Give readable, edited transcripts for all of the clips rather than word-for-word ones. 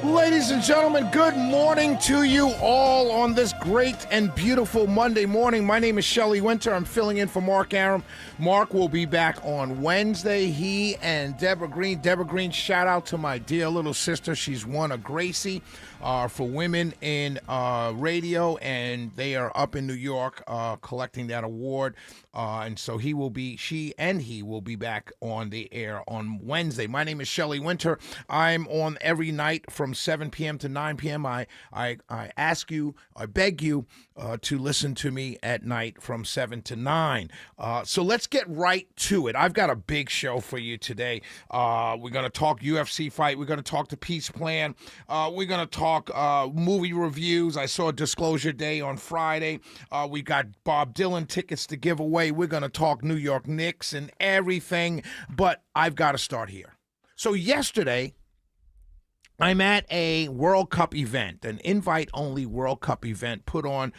Ladies and gentlemen, good morning to you all on this great and beautiful Monday morning. My name is Shelley Winter. I'm filling in for Mark Aram. Mark will be back on Wednesday. He and Deborah Green. Deborah Green, shout out to my dear little sister. She's won a Gracie for women in radio, and they are up in New York collecting that award. And so she and he will be back on the air on Wednesday. My name is Shelley Winter. I'm on every night from 7 p.m. to 9 p.m. I beg you to listen to me at night from 7 to 9. So let's get right to it. I've got a big show for you today. We're going to talk UFC fight. We're going to talk the peace plan. We're going to talk movie reviews. I saw Disclosure Day on Friday. We got Bob Dylan tickets to give away. We're going to talk New York Knicks and everything, but I've got to start here. So yesterday, I'm at a World Cup event, an invite-only World Cup event put on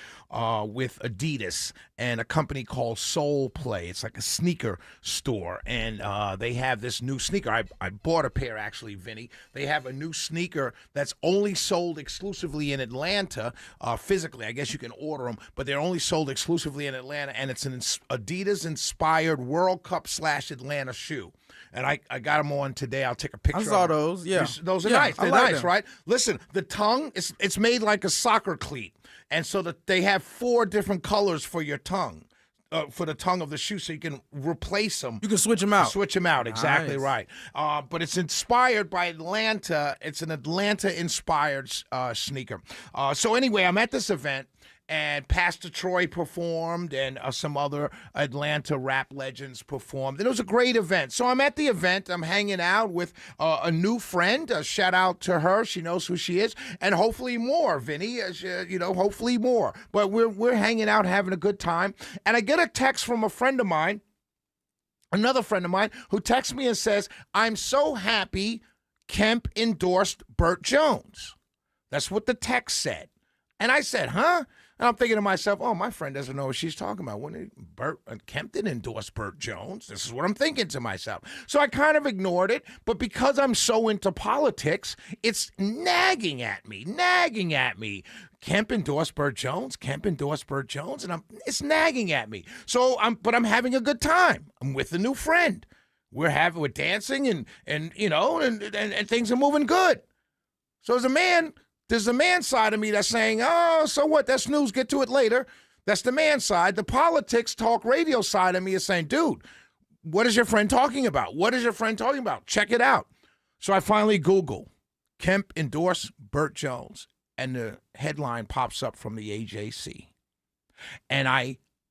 with Adidas and a company called Soul Play. It's like a sneaker store, and they have this new sneaker. I bought a pair, actually, Vinny. They have a new sneaker that's only sold exclusively in Atlanta, physically. I guess you can order them, but they're only sold exclusively in Atlanta, and it's an Adidas-inspired World Cup/Atlanta shoe. And I got them on today. I'll take a picture. I saw those, yeah. Those are nice. They're like nice, them. right? Listen, the tongue, it's made like a soccer cleat. And so that they have 4 different colors for your tongue, for the tongue of the shoe, so you can replace them. You can switch them out. Switch them out, exactly Nice. right. But it's inspired by Atlanta. It's an Atlanta-inspired sneaker. So anyway, I'm at this event. And Pastor Troy performed, and some other Atlanta rap legends performed. And it was a great event. So I'm at the event. I'm hanging out with a new friend. Shout out to her. She knows who she is. And hopefully more, Vinny. Hopefully more. But we're hanging out, having a good time. And I get a text from a friend of mine, another friend of mine, who texts me and says, "I'm so happy Kemp endorsed Burt Jones." That's what the text said. And I said, huh? And I'm thinking to myself, oh, my friend doesn't know what she's talking about. Kemp didn't endorse Burt Jones. This is what I'm thinking to myself. So I kind of ignored it. But because I'm so into politics, it's nagging at me. Kemp endorsed Burt Jones. And it's nagging at me. So I'm having a good time. I'm with a new friend. We're dancing and things are moving good. So as a man, there's the man side of me that's saying, oh, so what? That's news. Get to it later. That's the man side. The politics talk radio side of me is saying, dude, what is your friend talking about? Check it out. So I finally Google Kemp endorse Burt Jones, and the headline pops up from the AJC. And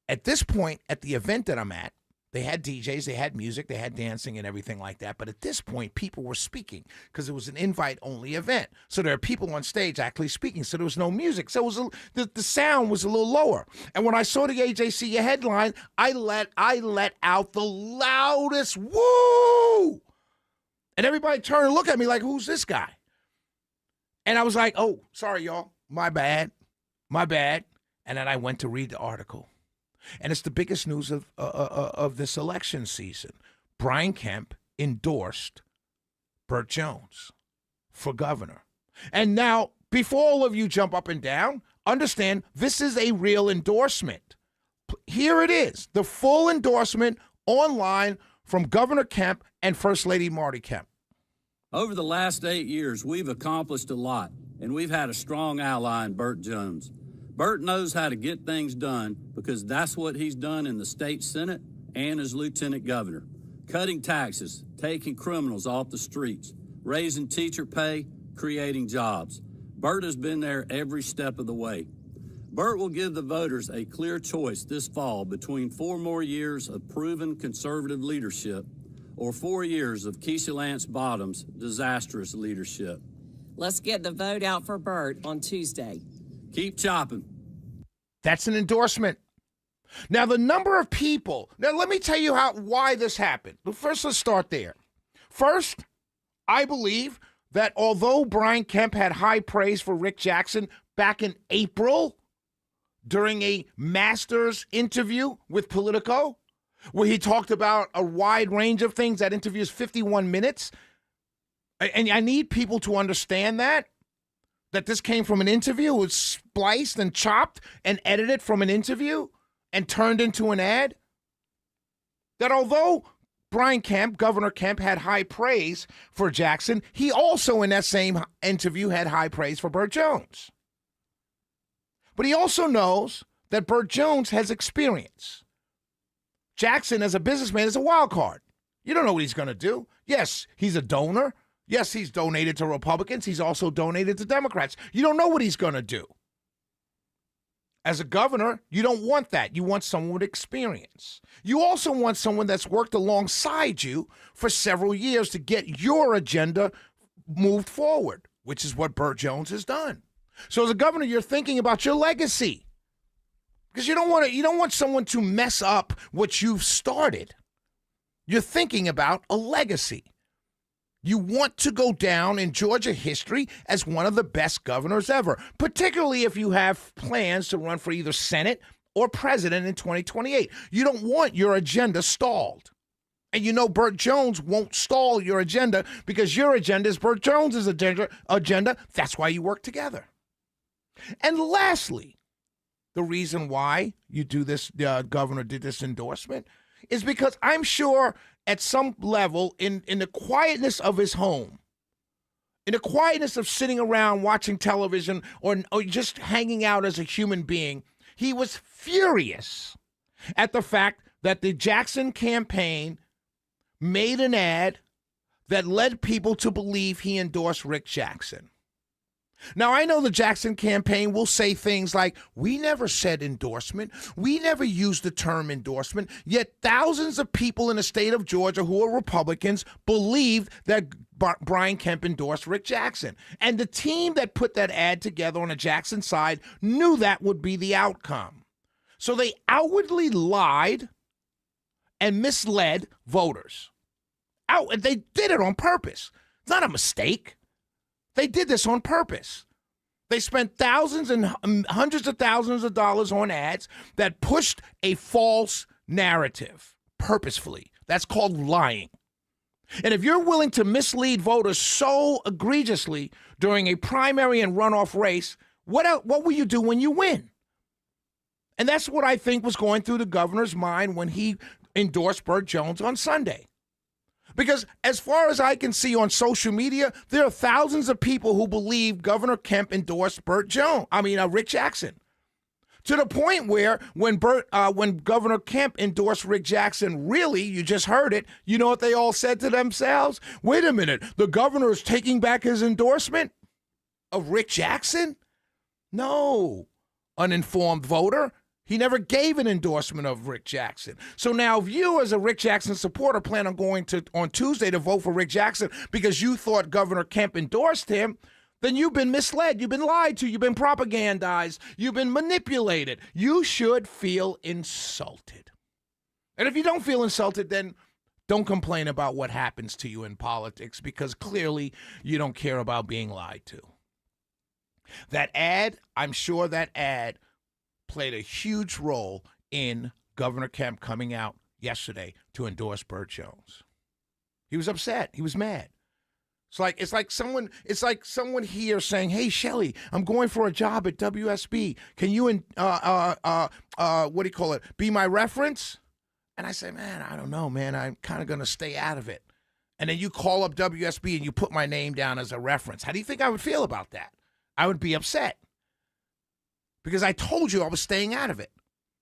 at this point, at the event that I'm at, they had DJs, they had music, they had dancing and everything like that. But at this point, people were speaking because it was an invite-only event. So there are people on stage actually speaking. So there was no music. So it was the sound was a little lower. And when I saw the AJC headline, I let out the loudest woo! And everybody turned and looked at me like, who's this guy? And I was like, oh, sorry, y'all. My bad. And then I went to read the article. And it's the biggest news of this election season. Brian Kemp endorsed Burt Jones for governor. And now, before all of you jump up and down, understand this is a real endorsement. Here it is, the full endorsement online from Governor Kemp and First Lady Marty Kemp. Over the last 8 years, we've accomplished a lot, and we've had a strong ally in Burt Jones. Burt knows how to get things done because that's what he's done in the state Senate and as lieutenant governor. Cutting taxes, taking criminals off the streets, raising teacher pay, creating jobs. Burt has been there every step of the way. Burt will give the voters a clear choice this fall between 4 more years of proven conservative leadership or 4 years of Keisha Lance Bottom's disastrous leadership. Let's get the vote out for Burt on Tuesday. Keep chopping. That's an endorsement. Now, the number of people. Now, let me tell you why this happened. But first, let's start there. First, I believe that although Brian Kemp had high praise for Rick Jackson back in April during a Masters interview with Politico, where he talked about a wide range of things, that interview is 51 minutes. And I need people to understand that. That this came from an interview, it was spliced and chopped and edited from an interview and turned into an ad? That although Governor Kemp had high praise for Jackson, he also in that same interview had high praise for Burt Jones. But he also knows that Burt Jones has experience. Jackson, as a businessman, is a wild card. You don't know what he's going to do. Yes, he's a donor. Yes, he's donated to Republicans. He's also donated to Democrats. You don't know what he's going to do. As a governor, you don't want that. You want someone with experience. You also want someone that's worked alongside you for several years to get your agenda moved forward, which is what Burt Jones has done. So as a governor, you're thinking about your legacy because you don't want someone to mess up what you've started. You're thinking about a legacy. You want to go down in Georgia history as one of the best governors ever, particularly if you have plans to run for either Senate or president in 2028. You don't want your agenda stalled. And you know Burt Jones won't stall your agenda because your agenda is Burt Jones's agenda. That's why you work together. And lastly, the reason why you do this, governor did this endorsement, is because I'm sure at some level in the quietness of his home, in the quietness of sitting around watching television or just hanging out as a human being, he was furious at the fact that the Jackson campaign made an ad that led people to believe he endorsed Rick Jackson. Now, I know the Jackson campaign will say things like, we never said endorsement. We never used the term endorsement. Yet thousands of people in the state of Georgia who are Republicans believed that Brian Kemp endorsed Rick Jackson. And the team that put that ad together on the Jackson side knew that would be the outcome. So they outwardly lied and misled voters. They did it on purpose. It's not a mistake. They did this on purpose. They spent thousands and hundreds of thousands of dollars on ads that pushed a false narrative purposefully. That's called lying. And if you're willing to mislead voters so egregiously during a primary and runoff race, what will you do when you win? And that's what I think was going through the governor's mind when he endorsed Burt Jones on Sunday. Because as far as I can see on social media, there are thousands of people who believe Governor Kemp endorsed Rick Jackson. To the point where when Governor Kemp endorsed Rick Jackson, really, you just heard it, you know what they all said to themselves? Wait a minute, the governor is taking back his endorsement of Rick Jackson? No, uninformed voter. He never gave an endorsement of Rick Jackson. So now if you as a Rick Jackson supporter plan on going on Tuesday to vote for Rick Jackson because you thought Governor Kemp endorsed him, then you've been misled. You've been lied to. You've been propagandized. You've been manipulated. You should feel insulted. And if you don't feel insulted, then don't complain about what happens to you in politics because clearly you don't care about being lied to. That ad, I'm sure that ad played a huge role in Governor Kemp coming out yesterday to endorse Burt Jones. He was upset. He was mad. It's like someone here saying, "Hey, Shelly, I'm going for a job at WSB. Can you be my reference?" And I say, "Man, I don't know, man. I'm kind of going to stay out of it." And then you call up WSB and you put my name down as a reference. How do you think I would feel about that? I would be upset. Because I told you I was staying out of it.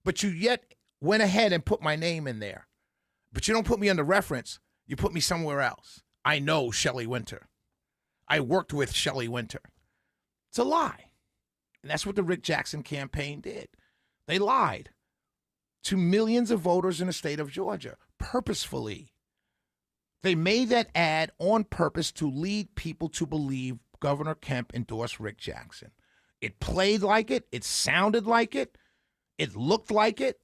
But you yet went ahead and put my name in there. But you don't put me under reference. You put me somewhere else. I know Shelley Winter. I worked with Shelley Winter. It's a lie. And that's what the Rick Jackson campaign did. They lied to millions of voters in the state of Georgia purposefully. They made that ad on purpose to lead people to believe Governor Kemp endorsed Rick Jackson. It played like it. It sounded like it. It looked like it.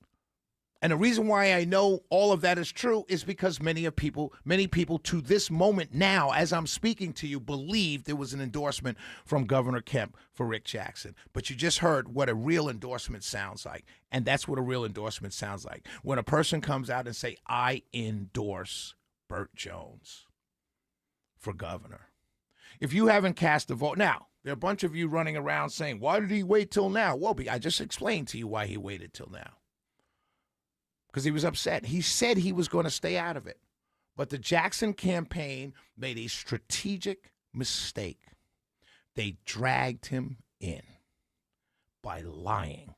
And the reason why I know all of that is true is because many people to this moment now, as I'm speaking to you, believe there was an endorsement from Governor Kemp for Rick Jackson. But you just heard what a real endorsement sounds like. And that's what a real endorsement sounds like. When a person comes out and say, I endorse Burt Jones for governor. If you haven't cast a vote, now, There are a bunch of you running around saying, why did he wait till now? Well, I just explained to you why he waited till now. Because he was upset. He said he was going to stay out of it. But the Jackson campaign made a strategic mistake. They dragged him in by lying.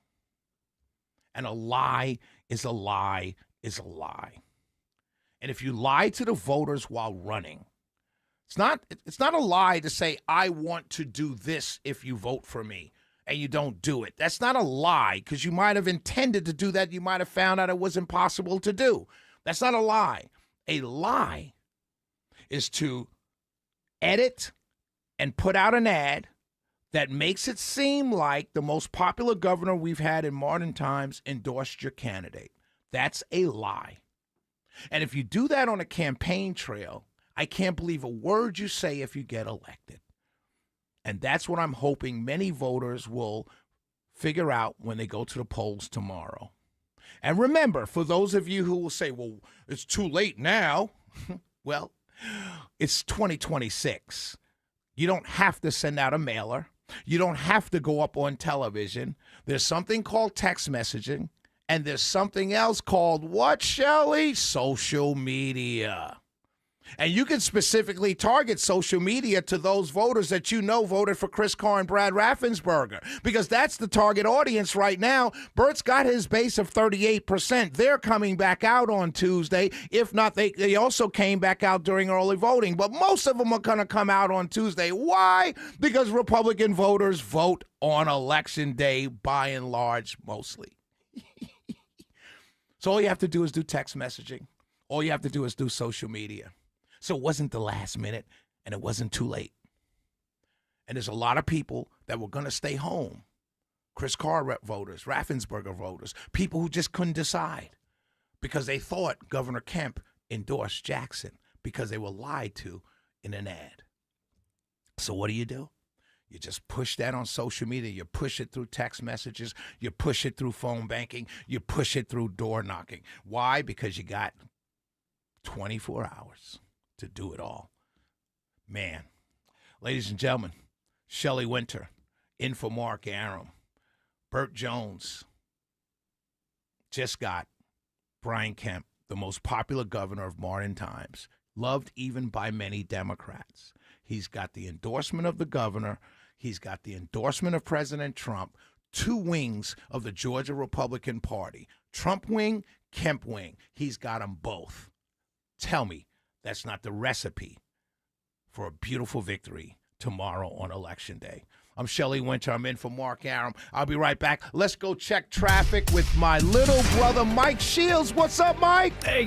And a lie is a lie is a lie. And if you lie to the voters while running, it's not a lie to say, I want to do this if you vote for me, and you don't do it. That's not a lie, because you might have intended to do that. You might have found out it was impossible to do. That's not a lie. A lie is to edit and put out an ad that makes it seem like the most popular governor we've had in modern times endorsed your candidate. That's a lie. And if you do that on a campaign trail, I can't believe a word you say if you get elected. And that's what I'm hoping many voters will figure out when they go to the polls tomorrow. And remember, for those of you who will say, well, it's too late now. Well, it's 2026. You don't have to send out a mailer. You don't have to go up on television. There's something called text messaging. And there's something else called what, Shelley? Social media. And you can specifically target social media to those voters that you know voted for Chris Carr and Brad Raffensperger, because that's the target audience right now. Burt's got his base of 38%. They're coming back out on Tuesday. If not, they also came back out during early voting. But most of them are going to come out on Tuesday. Why? Because Republican voters vote on Election Day by and large, mostly. So all you have to do is do text messaging. All you have to do is do social media. So it wasn't the last minute, and it wasn't too late. And there's a lot of people that were going to stay home. Chris Carr voters, Raffensperger voters, people who just couldn't decide because they thought Governor Kemp endorsed Jackson because they were lied to in an ad. So what do? You just push that on social media. You push it through text messages. You push it through phone banking. You push it through door knocking. Why? Because you got 24 hours to do it all. Man, ladies and gentlemen, Shelley Winter, in for Mark Arum. Burt Jones just got Brian Kemp, the most popular governor of modern times, loved even by many Democrats. He's got the endorsement of the governor. He's got the endorsement of President Trump, two wings of the Georgia Republican Party. Trump wing, Kemp wing. He's got them both. Tell me that's not the recipe for a beautiful victory tomorrow on Election Day. I'm Shelley Winter. I'm in for Mark Arum. I'll be right back. Let's go check traffic with my little brother, Mike Shields. What's up, Mike? Hey,